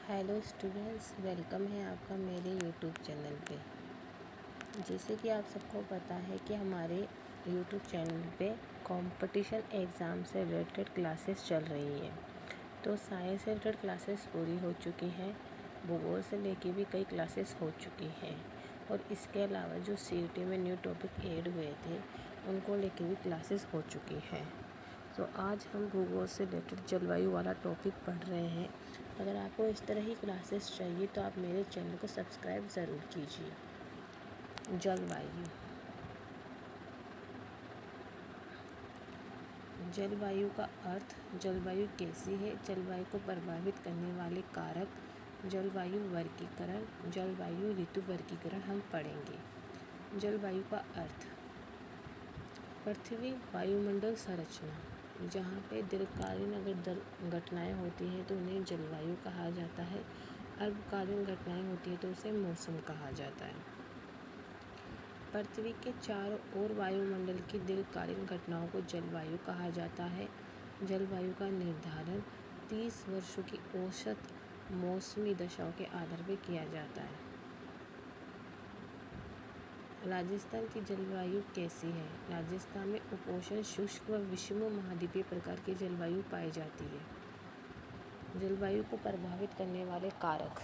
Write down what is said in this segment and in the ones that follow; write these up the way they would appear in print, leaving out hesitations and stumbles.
Hello students, welcome है आपका मेरे यूट्यूब चैनल पे। जैसे कि आप सबको पता है कि हमारे यूट्यूब चैनल पे कंपटीशन एग्ज़ाम से रिलेटेड क्लासेस चल रही हैं। तो साइंस से रिलेटेड क्लासेस पूरी हो चुकी हैं, भूगोल से लेके भी कई क्लासेस हो चुकी हैं और इसके अलावा जो सीईटी में न्यू टॉपिक ऐड हुए थे उनको लेके भी क्लासेस हो चुकी हैं। तो आज हम भूगोल से रिलेटेड जलवायु वाला टॉपिक पढ़ रहे हैं। अगर आपको इस तरह ही क्लासेस चाहिए तो आप मेरे चैनल को सब्सक्राइब ज़रूर कीजिए। जलवायु का अर्थ, जलवायु कैसी है, जलवायु को प्रभावित करने वाले कारक, जलवायु वर्गीकरण, जलवायु ऋतु वर्गीकरण हम पढ़ेंगे। जलवायु का अर्थ: पृथ्वी वायुमंडल संरचना, जहाँ पे दीर्घकालीन अगर घटनाएँ होती हैं तो उन्हें जलवायु कहा जाता है। अल्पकालीन घटनाएँ होती हैं तो उसे मौसम कहा जाता है। पृथ्वी के चारों ओर वायुमंडल की दीर्घकालीन घटनाओं को जलवायु कहा जाता है। जलवायु का निर्धारण 30 वर्षों की औसत मौसमी दशाओं के आधार पर किया जाता है। राजस्थान की जलवायु कैसी है? राजस्थान में उपोष्ण, शुष्क व विषम महाद्वीपीय प्रकार की जलवायु पाई जाती है। जलवायु को प्रभावित करने वाले कारक: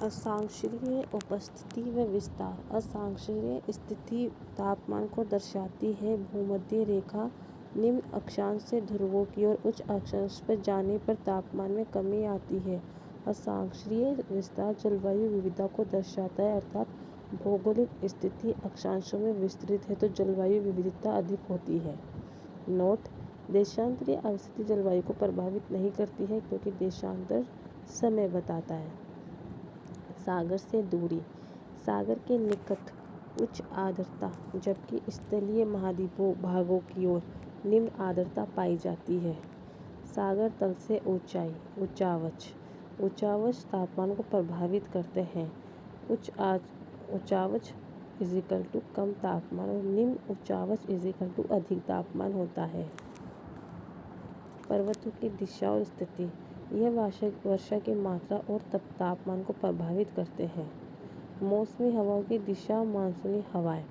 अक्षांशीय उपस्थिति व विस्तार। अक्षांशीय स्थिति तापमान को दर्शाती है। भूमध्य रेखा निम्न अक्षांश से ध्रुवों की ओर उच्च अक्षांश पर जाने पर तापमान में कमी आती है। अक्षांशीय विस्तार जलवायु विविधता को दर्शाता है, अर्थात भौगोलिक स्थिति अक्षांशों में विस्तृत है तो जलवायु विविधता अधिक होती है। नोट: देशांतरीय अवस्थिति जलवायु को प्रभावित नहीं करती है क्योंकि देशांतर समय बताता है। सागर से दूरी। सागर के निकट उच्च आर्द्रता जबकि स्थलीय महाद्वीपों भागों की ओर निम्न आर्द्रता पाई जाती है। सागर तल से ऊंचाई। उच्चावच। उच्चावच तापमान को प्रभावित करते हैं। उच्चावच कम तापमान और निम्न उच्चावच अधिक तापमान होता है। पर्वतों की दिशा और स्थिति, यह वर्षा की मात्रा और तापमान को प्रभावित करते हैं। मौसमी हवाओं की दिशा। मानसूनी हवाएं।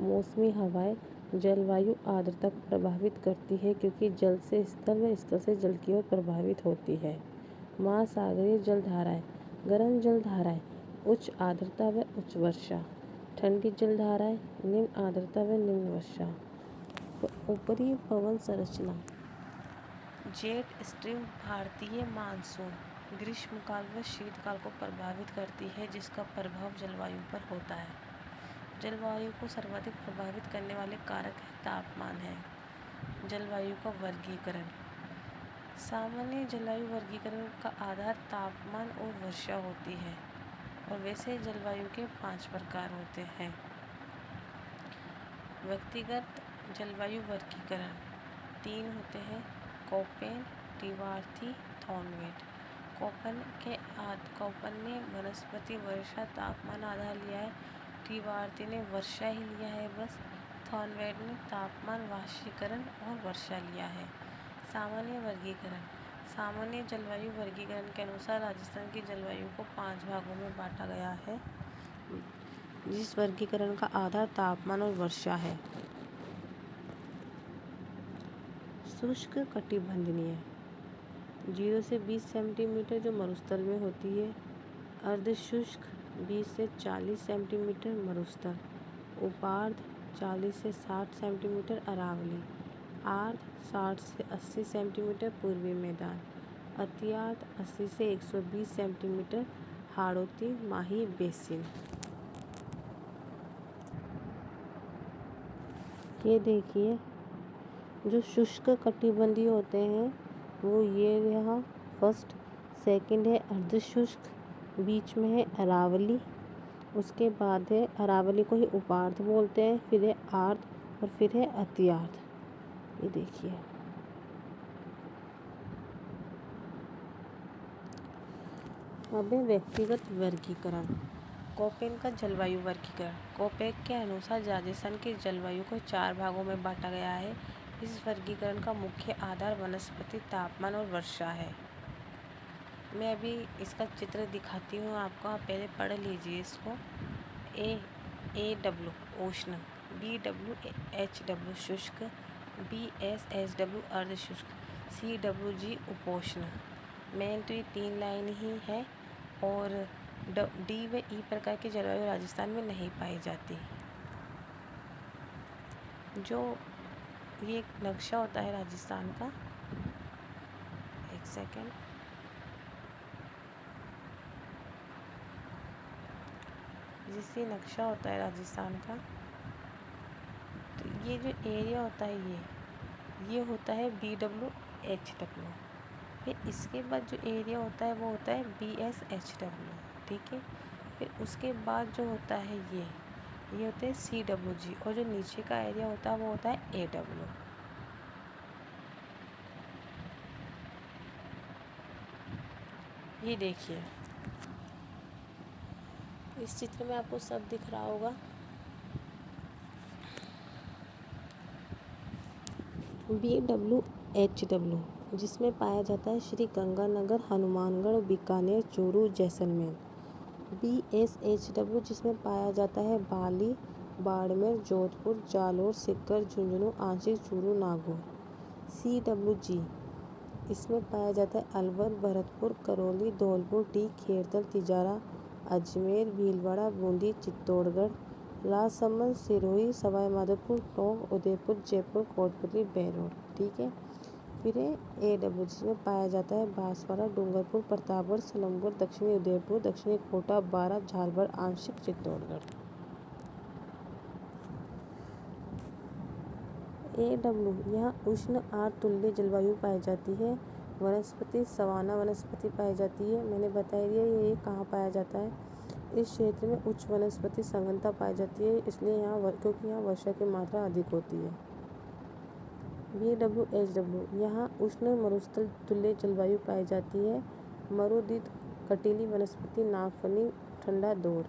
मौसमी हवाएं जलवायु आर्द्रता को प्रभावित करती है क्योंकि जल से स्थल व स्थल से जल की ओर प्रभावित होती है। महासागरीय जलधाराएं। गर्म जलधाराएं, उच्च आर्द्रता व उच्च वर्षा। ठंडी जलधाराएं, निम्न आर्द्रता व निम्न वर्षा। ऊपरी पवन संरचना। जेट स्ट्रीम भारतीय मानसून ग्रीष्मकाल व शीतकाल को प्रभावित करती है, जिसका प्रभाव जलवायु पर होता है। जलवायु को सर्वाधिक प्रभावित करने वाले कारक तापमान है। जलवायु का वर्गीकरण। सामान्य जलवायु वर्गीकरण का आधार तापमान और वर्षा होती है और वैसे जलवायु के 5 प्रकार होते हैं। व्यक्तिगत जलवायु वर्गीकरण 3 होते हैं: कोपेन, टिवार्थी, थॉर्नवेट। कोपेन ने वनस्पति वर्षा तापमान आधार लिया है। टिवार्थी ने वर्षा ही लिया है बस। थॉर्नवेट ने तापमान वाष्पीकरण और वर्षा लिया है। सामान्य वर्गीकरण। सामान्य जलवायु वर्गीकरण के अनुसार राजस्थान की जलवायु को 5 भागों में बांटा गया है, जिस वर्गीकरण का आधार तापमान और वर्षा है। शुष्क कटिबंधीय 0 से 20 सेंटीमीटर जो मरुस्थल में होती है। अर्धशुष्क 20 से 40 सेंटीमीटर मरुस्थल। उपार्ध 40 से 60 सेंटीमीटर अरावली। आर्द्र 60 से 80 सेंटीमीटर पूर्वी मैदान। अतिआर्द्र 80 से 120 सेंटीमीटर हाड़ौती माही बेसिन। ये देखिए, जो शुष्क कटिबंधीय होते हैं वो ये यहाँ फर्स्ट, सेकंड है अर्धशुष्क, बीच में है अरावली, उसके बाद है अरावली को ही उपार्ध बोलते हैं, फिर है आर्द्र और फिर है अतिआर्द्र। ये देखिए, अब है व्यक्तिगत वर्गीकरण। कोपेन का जलवायु वर्गीकरण। कोपेन के अनुसार राजस्थान की जलवायु को 4 भागों में बांटा गया है। इस वर्गीकरण का मुख्य आधार वनस्पति तापमान और वर्षा है। मैं अभी इसका चित्र दिखाती हूँ आपको, आप पहले पढ़ लीजिए इसको। AW उष्ण, BWHW शुष्क, BSHW अर्ध शुष्क, CWG उपोष्ण। मेन तो ये 3 लाइन ही है। और D व E प्रकार की जलवायु राजस्थान में नहीं पाई जाती। जो ये एक नक्शा होता है राजस्थान का, एक सेकेंड, जिससे नक्शा होता है राजस्थान का, तो ये जो एरिया होता है ये होता है BWHW। फिर इसके बाद जो एरिया होता है वो होता है BSHW, ठीक है। फिर उसके बाद जो होता है ये होता है CWG, और जो नीचे का एरिया होता है वो होता है AW। ये देखिए, इस चित्र में आपको सब दिख रहा होगा। BWHW जिसमें पाया जाता है श्री गंगानगर, हनुमानगढ़, बीकानेर, चूरू, जैसलमेर। BSHW जिसमें पाया जाता है बाली, बाड़मेर, जोधपुर, जालोर, सीकर, झुंझुनू, आंशिक चूरू, नागौर। CWG इसमें पाया जाता है अलवर, भरतपुर, करौली, धौलपुर, डी, खेड़तल, तिजारा, अजमेर, भीलवाड़ा, बूंदी, चित्तौड़गढ़, राजसमंद, सिरोही, सवाई माधोपुर, टोंक, उदयपुर, जयपुर, कोटपुतली, बेरोड, ठीक है। फिर AW जिसमें पाया जाता है बांसवाड़ा, डूंगरपुर, प्रतापगढ़, सलमपुर, दक्षिणी उदयपुर, दक्षिणी कोटा, बारा, झालवाड़, आंशिक चित्तौड़गढ़। AW यहाँ उष्ण आर्द्र तुल्य जलवायु पाई जाती है। वनस्पति सवाना वनस्पति पाई जाती है। मैंने बता दिया ये कहाँ पाया जाता है। इस क्षेत्र में उच्च वनस्पति संघनता पाई जाती है, इसलिए क्योंकि यहाँ वर्षा की मात्रा अधिक होती है। BWHW यहाँ उष्ण मरुस्थल तुल्य जलवायु पाई जाती है। मरुदित कटीली वनस्पति, नागफनी, ठंडा दौर।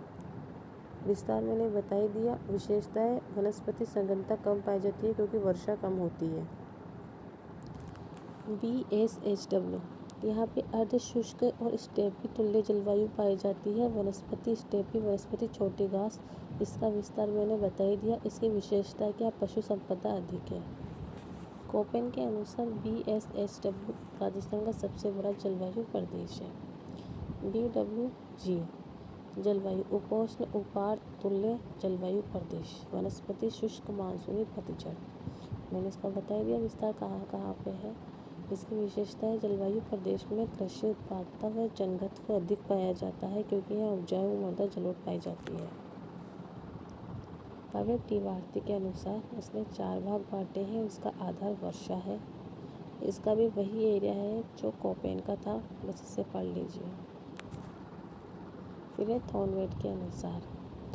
विस्तार मैंने बता ही दिया। विशेषताएं, वनस्पति संघनता कम पाई जाती है क्योंकि वर्षा कम होती है। BSHW यहाँ पे अर्ध शुष्क और स्टेपी तुल्य जलवायु पाई जाती है। वनस्पति स्टेपी वनस्पति, छोटी घास। इसका विस्तार मैंने बता ही दिया। इसकी विशेषता है कि पशु संपदा अधिक है। कोपेन के अनुसार BSHW राजस्थान का सबसे बड़ा जलवायु प्रदेश है। BWG जलवायु उपोष्ण उपार्द्र तुल्य जलवायु प्रदेश। वनस्पति शुष्क मानसूनी पतझड़। मैंने इसका बता दिया। विस्तार कहाँ पे है। इसकी विशेषता है जलवायु प्रदेश में कृषि उत्पादकता व जनघनत्व अधिक पाया जाता है क्योंकि यहाँ उपजाऊ मृदा जलोढ़ पाई जाती है। पवेट टी वार्ती के अनुसार इसने 4 भाग बांटे हैं। इसका आधार वर्षा है। इसका भी वही एरिया है जो कोपेन का था, बस इसे पढ़ लीजिए। फिर है थॉर्नवेट के अनुसार,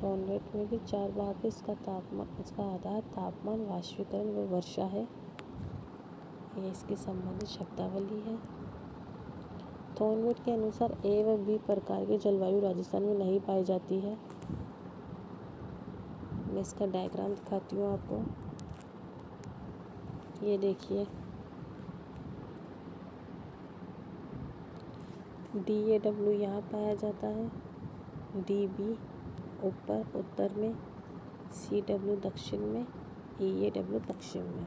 थॉर्नवेट में भी 4 भाग है। इसका आधार तापमान, वाष्पीकरण व वर्षा है। ये इसकी संबंधित शब्दावली है। थॉर्नवेट के अनुसार A व B प्रकार की जलवायु राजस्थान में नहीं पाई जाती है। मैं इसका डायग्राम दिखाती हूँ आपको। ये देखिए, DAW यहाँ पाया जाता है, DB ऊपर उत्तर में, CW दक्षिण में, EAW पश्चिम में।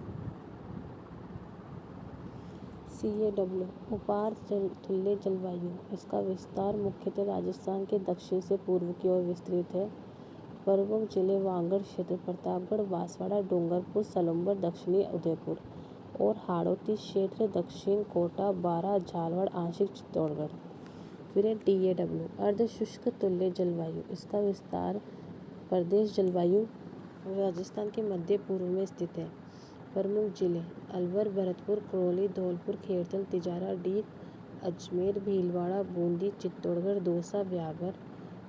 CAW उपार्द्र तुल्य जलवायु। इसका विस्तार मुख्यतः राजस्थान के दक्षिण से पूर्व की ओर विस्तृत है। प्रमुख जिले वागड़ क्षेत्र, प्रतापगढ़, बांसवाड़ा, डूंगरपुर, सलमपुर, दक्षिणी उदयपुर और हाड़ौती क्षेत्र, दक्षिण कोटा, बारा, झालवाड़, आंशिक चित्तौड़गढ़। फिर है DAW अर्ध शुष्क तुल्य जलवायु। इसका विस्तार प्रदेश जलवायु राजस्थान के मध्य पूर्व में स्थित है। प्रमुख जिले अलवर, भरतपुर, करौली, धौलपुर, खेड़तल, तिजारा, डीग, अजमेर, भीलवाड़ा, बूंदी, चित्तौड़गढ़, दौसा, ब्यावर,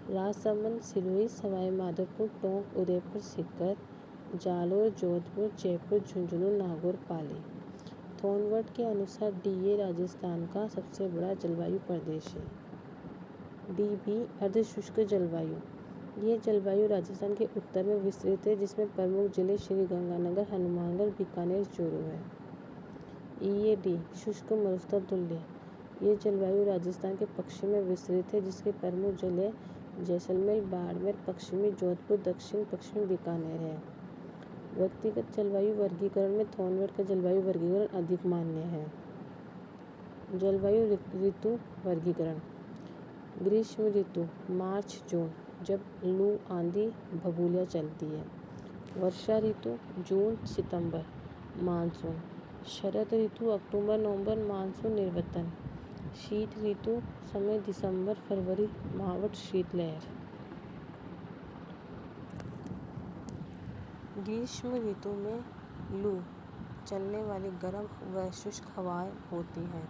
राजसमंद, सिरोही, सवाई माधोपुर, टोंक, उदयपुर, सीकर, जालोर, जोधपुर, जयपुर, झुंझुनू, नागौर, पाली। थॉर्नवेट के अनुसार DA राजस्थान का सबसे बड़ा जलवायु प्रदेश है। DB अर्ध शुष्क जलवायु। ये जलवायु राजस्थान के उत्तर में विस्तृत है, जिसमें प्रमुख जिले श्री गंगानगर, हनुमानगढ़, बीकानेर, चूरू है। EAD शुष्क मरुस्थल तुल्य। ये जलवायु राजस्थान के पश्चिम में विस्तृत है, जिसके प्रमुख जिले जैसलमेर, बाड़मेर, पश्चिमी जोधपुर, दक्षिण पश्चिमी बीकानेर है। व्यक्तिगत जलवायु वर्गीकरण में थॉर्नवेट का जलवायु वर्गीकरण अधिक मान्य है। जलवायु ऋतु वर्गीकरण। ग्रीष्म ऋतु मार्च जून, जब लू, आंधी, भभूलियाँ चलती है। वर्षा ऋतु जून सितंबर, मानसून। शरद ऋतु अक्टूबर नवंबर, मानसून निर्वतन। शीत ऋतु समय दिसंबर फरवरी, मावठ शीतलहर। ग्रीष्म ऋतु में लू चलने वाली गर्म व शुष्क हवाएं होती हैं।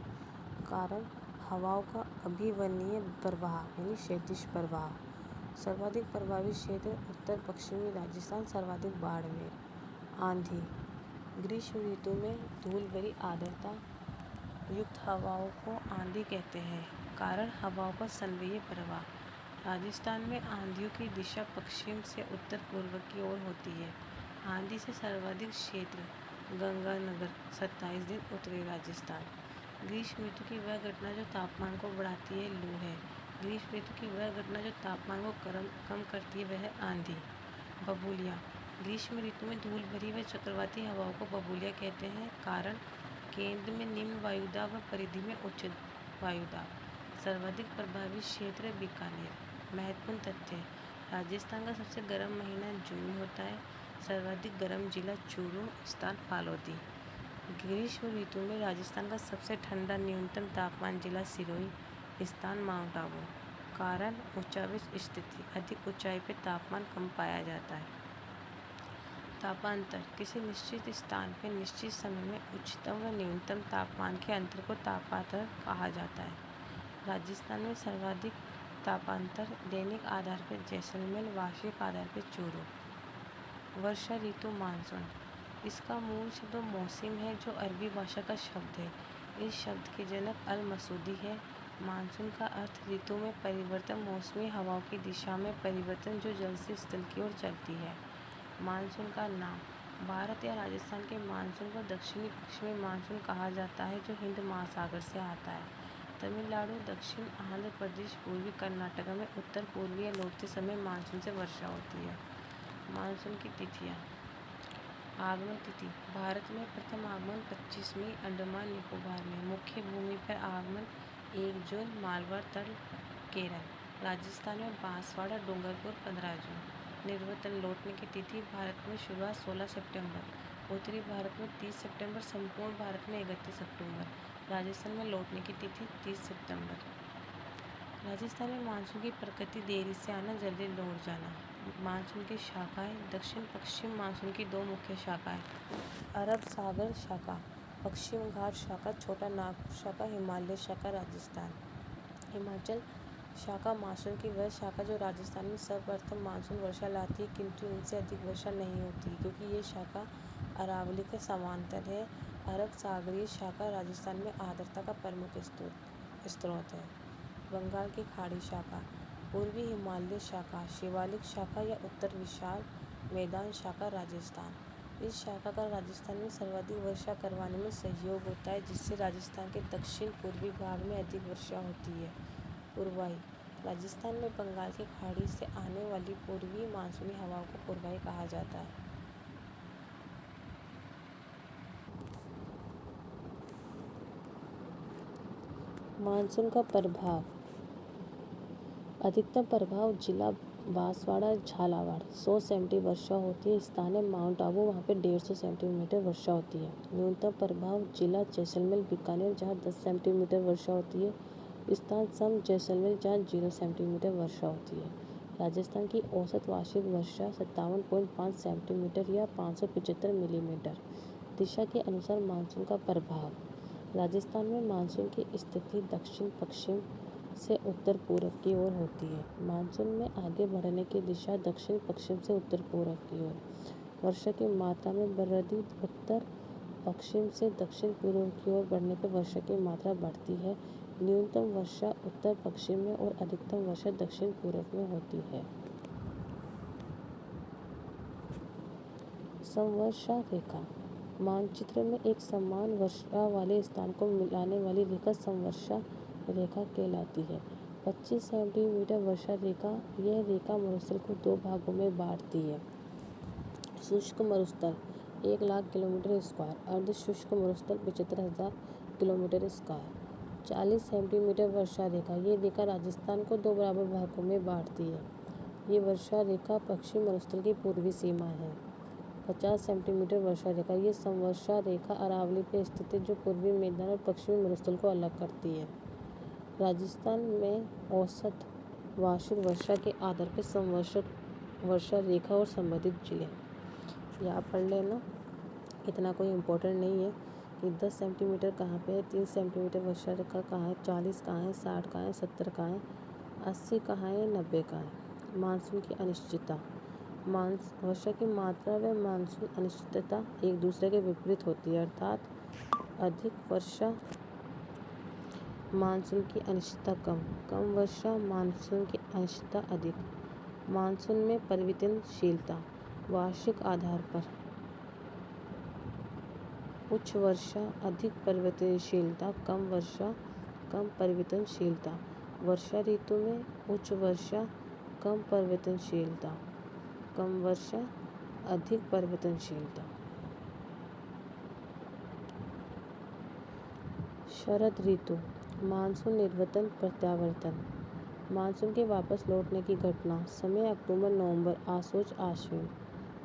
कारण हवाओं का अभिवर्णीय प्रवाह यानी क्षैतिज प्रवाह। सर्वाधिक प्रभावित क्षेत्र उत्तर पश्चिमी राजस्थान, सर्वाधिक बाड़मेर। आंधी। ग्रीष्म ऋतु में धूल भरी आर्द्रता युक्त हवाओं को आंधी कहते हैं। कारण हवाओं का संवेगी प्रवाह। राजस्थान में आंधियों की दिशा पश्चिम से उत्तर पूर्व की ओर होती है। आंधी से सर्वाधिक क्षेत्र गंगानगर 27 दिन, उत्तरी राजस्थान। ग्रीष्म ऋतु की वह घटना जो तापमान को बढ़ाती है, लू है। ग्रीष्म ऋतु की वह घटना जो तापमान को कम करती है, वह है आंधी। भभूलियाँ। ग्रीष्म ऋतु में धूल भरी व चक्रवाती हवाओं को भभूलियाँ कहते हैं। कारण केंद्र में निम्न वायुदाब व परिधि में उच्च वायुदाब। सर्वाधिक प्रभावित क्षेत्र बीकानेर। महत्वपूर्ण तथ्य। राजस्थान का सबसे गर्म महीना जून होता है। सर्वाधिक गर्म जिला चूरू, स्थान फालोदी। ग्रीष्म ऋतु में राजस्थान का सबसे ठंडा न्यूनतम तापमान जिला सिरोही, स्थान माउंट आबू। कारण उच्चावच स्थिति, अधिक ऊंचाई पर तापमान कम पाया जाता है। तापांतर। किसी निश्चित स्थान पर निश्चित समय में उच्चतम व न्यूनतम तापमान के अंतर को तापांतर कहा जाता है। राजस्थान में सर्वाधिक तापांतर दैनिक आधार पर जैसलमेर, वार्षिक आधार पर चूरू। वर्षा ऋतु मानसून। इसका मूल शब्द मौसम है, जो अरबी भाषा का शब्द है। इस शब्द के जनक अल मसूदी है। मानसून का अर्थ ऋतु में परिवर्तन, मौसमी हवाओं की दिशा में परिवर्तन जो जल से स्थल की ओर चलती है। मानसून का नाम। भारत या राजस्थान के मानसून को दक्षिणी पश्चिमी मानसून कहा जाता है, जो हिंद महासागर से आता है। तमिलनाडु, दक्षिण आंध्र प्रदेश, पूर्वी कर्नाटक में उत्तर पूर्वी लौटते समय मानसून से वर्षा होती है। मानसून की तिथियाँ। आगमन तिथि। भारत में प्रथम आगमन 25 मई, अंडमान निकोबार में। मुख्य भूमि पर आगमन 1 जून, मालवा तट, केरल। राजस्थान में बांसवाड़ा, डूंगरपुर 15 जून। निर्वतन लौटने की तिथि। भारत में शुरुआत 16 सितंबर, उत्तरी भारत में 30 सितंबर, संपूर्ण भारत में 31 अक्टूबर। राजस्थान में लौटने की तिथि 30 सितंबर। राजस्थान में मानसून की प्रकृति देरी से आना, जल्दी लौट जाना। मानसून की शाखाएं। दक्षिण पश्चिम मानसून की 2 मुख्य शाखाएं। अरब सागर शाखा, पश्चिम घाट शाखा, छोटा नागपुर शाखा, हिमालय शाखा, राजस्थान। हिमाचल शाखा मानसून की वह शाखा जो राजस्थान में सर्वप्रथम मानसून वर्षा लाती है, किंतु इनसे अधिक वर्षा नहीं होती क्योंकि ये शाखा अरावली के समांतर है। अरब सागरीय शाखा राजस्थान में आर्द्रता का प्रमुख स्रोत है। बंगाल की खाड़ी शाखा, पूर्वी हिमालय शाखा, शिवालिक शाखा या उत्तर विशाल मैदान शाखा, राजस्थान। इस शाखा का राजस्थान में सर्वाधिक वर्षा करवाने में सहयोग होता है, जिससे राजस्थान के दक्षिण पूर्वी भाग में अधिक वर्षा होती है। पूर्वाई। राजस्थान में बंगाल की खाड़ी से आने वाली पूर्वी मानसूनी हवाओं को पूर्वाई कहा जाता है। मानसून का प्रभाव। अधिकतम प्रभाव जिला बांसवाड़ा, झालावाड़ 100 सेंटीमीटर वर्षा होती है। स्थान है माउंट आबू, वहाँ पे 150 सेंटीमीटर वर्षा होती है। न्यूनतम प्रभाव जिला जैसलमेर, बीकानेर, जहाँ 10 सेंटीमीटर वर्षा होती है। स्थान सम जैसलमेर, जहाँ 0 सेंटीमीटर वर्षा होती है। राजस्थान की औसत वार्षिक वर्षा 57.5 सेंटीमीटर या 575 मिलीमीटर। दिशा के अनुसार मानसून का प्रभाव। राजस्थान में मानसून की स्थिति दक्षिण पश्चिम से उत्तर पूर्व की ओर होती है। मानसून में आगे बढ़ने की दिशा दक्षिण पश्चिम से उत्तर पूर्व की ओर। वर्षा की मात्रा में वृद्धि। उत्तर पश्चिम से दक्षिण पूर्व की ओर बढ़ने पर वर्षा की मात्रा बढ़ती है। न्यूनतम वर्षा उत्तर पश्चिम में और अधिकतम वर्षा दक्षिण पूर्व में होती है। समवर्षा रेखा। मानचित्र में एक समान वर्षा वाले स्थान को मिलाने वाली रेखा समवर्षा रेखा कहलाती है। 25 सेंटीमीटर वर्षा रेखा, यह रेखा मरुस्थल को 2 भागों में बांटती है। शुष्क मरुस्थल 1,00,000 किलोमीटर स्क्वायर, अर्ध शुष्क मरुस्थल 75,000 किलोमीटर स्क्वायर। 40 सेंटीमीटर वर्षा रेखा, ये रेखा राजस्थान को 2 बराबर भागों में बांटती है। ये वर्षा रेखा पश्चिम मरुस्थल की पूर्वी सीमा है। 50 सेंटीमीटर वर्षा रेखा, ये समवर्षा रेखा अरावली पर स्थित है, जो पूर्वी मैदान और पश्चिमी मरुस्थल को अलग करती है। राजस्थान में औसत वार्षिक वर्षा के आधार पर समवर्षा वर्षा रेखा और संबंधित जिले यहाँ पढ़ लेना, इतना कोई इम्पोर्टेंट नहीं है कि 10 सेंटीमीटर कहाँ पे है, 30 सेंटीमीटर वर्षा रेखा कहाँ है, 40 कहाँ है, 60 कहाँ है, 70 कहाँ है, 80 कहाँ है, 90 कहाँ है। मानसून की अनिश्चितता, वर्षा की मात्रा व मानसून अनिश्चितता एक दूसरे के विपरीत होती है, अर्थात अधिक वर्षा मानसून की अनिश्चितता कम, कम वर्षा मानसून की अनिश्चितता अधिक। मानसून में परिवर्तनशीलता वार्षिक आधार पर, उच्च वर्षा अधिक परिवर्तनशीलता, कम वर्षा कम परिवर्तनशीलता। वर्षा ऋतु में उच्च वर्षा कम परिवर्तनशीलता, कम वर्षा अधिक परिवर्तनशीलता। शरद ऋतु, मानसून निर्वर्तन प्रत्यावर्तन, मानसून के वापस लौटने की घटना, समय अक्टूबर नवंबर, आसोच आश्विन।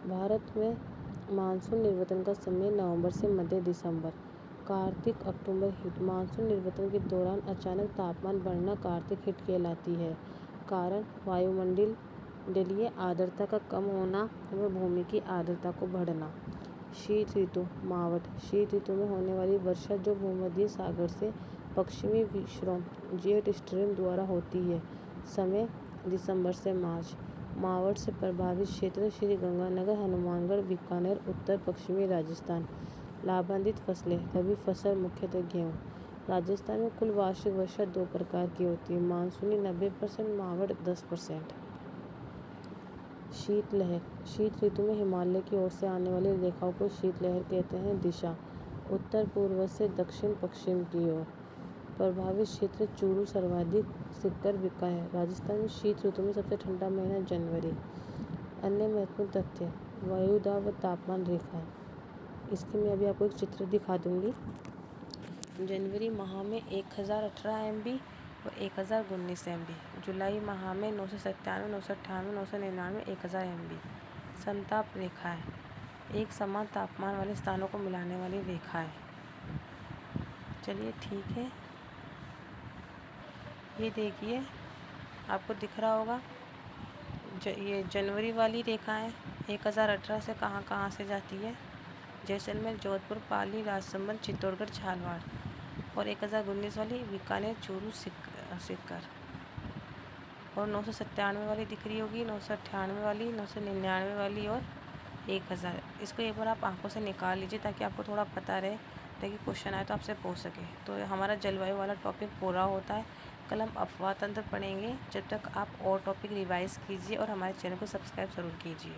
भारत में मानसून निर्वर्तन का समय नवंबर से मध्य दिसंबर। कार्तिक अक्टूबर हिट, मानसून निर्वर्तन के दौरान अचानक तापमान बढ़ना कार्तिक हिट कहलाती है। कारण वायुमंडलीय आर्द्रता का कम होना व भूमि की आर्द्रता को बढ़ना। शीत ऋतु मावठ, शीत ऋतु में होने वाली वर्षा जो भूमध्य सागर से पश्चिमी विक्षोभ जेट स्ट्रीम द्वारा होती है। समय दिसंबर से मार्च। मावठ से प्रभावित क्षेत्र श्री गंगानगर, हनुमानगढ़, बीकानेर, उत्तर पश्चिमी राजस्थान। लाभान्वित फसलें, रबी फसल मुख्यतः गेहूँ। राजस्थान में कुल वार्षिक वर्षा 2 प्रकार की होती है, मानसूनी 90%, मावठ 10%। शीतलहर, शीत ऋतु में हिमालय की ओर से आने वाली रेखाओं को शीतलहर कहते हैं। दिशा उत्तर पूर्व से दक्षिण पश्चिम की ओर। प्रभावित क्षेत्र चूरू, सर्वाधिक सीकर, बीका है। राजस्थान में शीत ऋतु में सबसे ठंडा महीना जनवरी। अन्य महत्वपूर्ण तथ्य, वायुदाब व तापमान रेखा, इसके मैं अभी आपको एक चित्र दिखा दूंगी। जनवरी माह में 1018 MB और 1019 MB। जुलाई माह में 997, 998, 999, 1000 MB। समताप रेखा है, एक समान तापमान वाले स्थानों को मिलाने वाली रेखा है। चलिए ठीक है, ये देखिए आपको दिख रहा होगा, ये जनवरी वाली रेखा है 1018 से कहाँ कहाँ से जाती है, जैसलमेर, जोधपुर, पाली, राजसमंद, चित्तौड़गढ़, झालावाड़। और 1019 वाली बीकानेर, चूरू, सीकर। और 997 वाली दिख रही होगी, 998 वाली, 999 वाली और 1000। इसको एक बार आप आंखों से निकाल लीजिए ताकि आपको थोड़ा पता रहे, ताकि क्वेश्चन आए तो आपसे पूछ सके। तो हमारा जलवायु वाला टॉपिक पूरा होता है। कल हम अफवाह तंत्र पढ़ेंगे। जब तक आप और टॉपिक रिवाइज कीजिए और हमारे चैनल को सब्सक्राइब ज़रूर कीजिए।